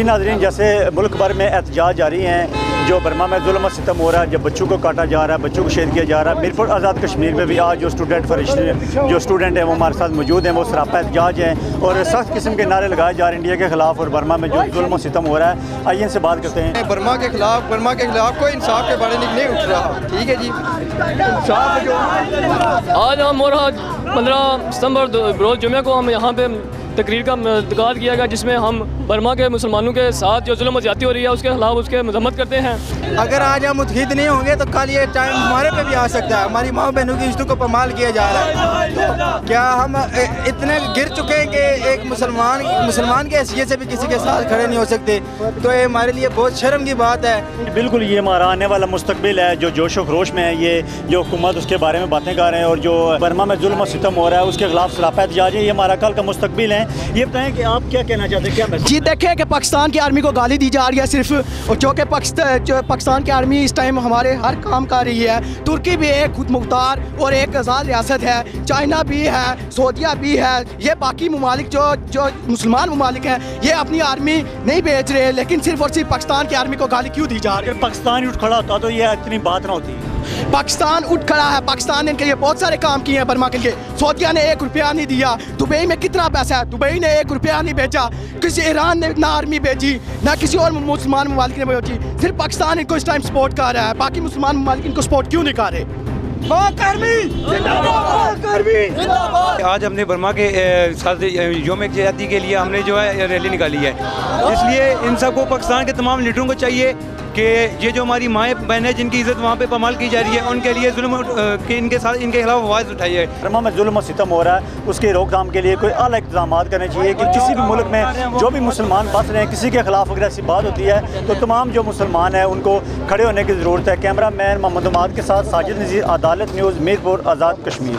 नाज़रीन, जैसे मुल्क भर में एहतजाज जारी हैं, जो बर्मा में जुल्म और सितम हो रहा है, जब बच्चों को काटा जा रहा है, बच्चों को शहीद किया जा रहा है। मीरपुर आज़ाद कश्मीर में भी आज जो स्टूडेंट हैं वो हमारे साथ मौजूद हैं, वो सरापा एहतजाज हैं और सख्त किस्म के नारे लगाए जा रहे हैं इंडिया के खिलाफ और बर्मा में जो जुल्म और सितम हो रहा है। आइए इनसे बात करते हैं। बर्मा के खिलाफ कोई इंसाफ के बारे में नहीं उठ रहा। ठीक है जी, इंसाफ जो आज हम और 15 सितंबर रोज़ जुमे को हम यहाँ पे तकरीर का इनेकाद किया गया, जिसमें हम बर्मा के मुसलमानों के साथ जो जुल्म ज़्यादती हो रही है उसके खिलाफ उसके मजम्मत करते हैं। अगर आज हम मुतहिद नहीं होंगे तो कल ये टाइम हमारे पे भी आ सकता है। हमारी माँ बहनों की इज्जत को पमाल किया जा रहा है। तो क्या हम इतने गिर चुके हैं कि एक मुसलमान के हैसियत से भी किसी के साथ खड़े नहीं हो सकते? तो ये हमारे लिए बहुत शर्म की बात है। बिल्कुल, ये हमारा आने वाला मुस्तकबिल है जो जोश व खरोश में है। ये जो हुकूमत उसके बारे में बातें कर रहे हैं और जो बर्मा में जुल्म और सितम हो रहा है उसके खिलाफ सरापा एहतजाज है। ये हमारा कल का मुस्तकबिल है। ये बताएं कि आप क्या कहना चाहते हैं, क्या मैसेज? जी देखें कि पाकिस्तान की आर्मी को गाली दी जा रही है सिर्फ, और जो कि पाकिस्तान की आर्मी इस टाइम हमारे हर काम कर रही है। तुर्की भी एक खुद मुख्तार और एक आज़ाद रियासत है, चाइना भी है, सऊदीया भी है। ये बाकी ममालिक जो मुसलमान ममालिक हैं ये अपनी आर्मी नहीं भेज रहे, लेकिन सिर्फ और सिर्फ पाकिस्तान की आर्मी को गाली क्यों दी जा रही है? अगर पाकिस्तान ही उठ खड़ा होता तो ये इतनी बात ना होती। पाकिस्तान उठ खड़ा है, पाकिस्तान ने इनके लिए बहुत सारे काम किए हैं बर्मा के लिए। सऊदीया ने 1 रुपया नहीं दिया। दुबई में कितना पैसा है, दुबई ने 1 रुपया नहीं भेजा। किसी ईरान ने ना आर्मी भेजी, ना किसी और मुसलमान ममालिक ने भेजी। सिर्फ पाकिस्तान इनको इस टाइम सपोर्ट कर रहा है, बाकी मुसलमान ममालिक इनको सपोर्ट क्यों नहीं कर रहे? आज हमने बर्मा के साथ योम यकजहती के लिए हमने जो है रैली निकाली है। इसलिए इन सबको पाकिस्तान के तमाम लीडरों को चाहिए कि ये जो हमारी माएँ बहनें जिनकी इज्जत वहाँ पे पमाल की जा रही है उनके लिए जुल्म के इनके खिलाफ आवाज़ उठाई है। बर्मा में जुल्म और सितम हो रहा है, उसके रोकथाम के लिए कोई आला इक़दाम करने चाहिए कि किसी भी मुल्क में जो भी मुसलमान बस रहे हैं, किसी के खिलाफ अगर ऐसी बात होती है तो तमाम जो मुसलमान हैं उनको खड़े होने की ज़रूरत है। कैमरा मैन मोहम्मद उमाद के साथ साजिद नज़ीर, अदालत न्यूज़, मीरपुर आज़ाद कश्मीर।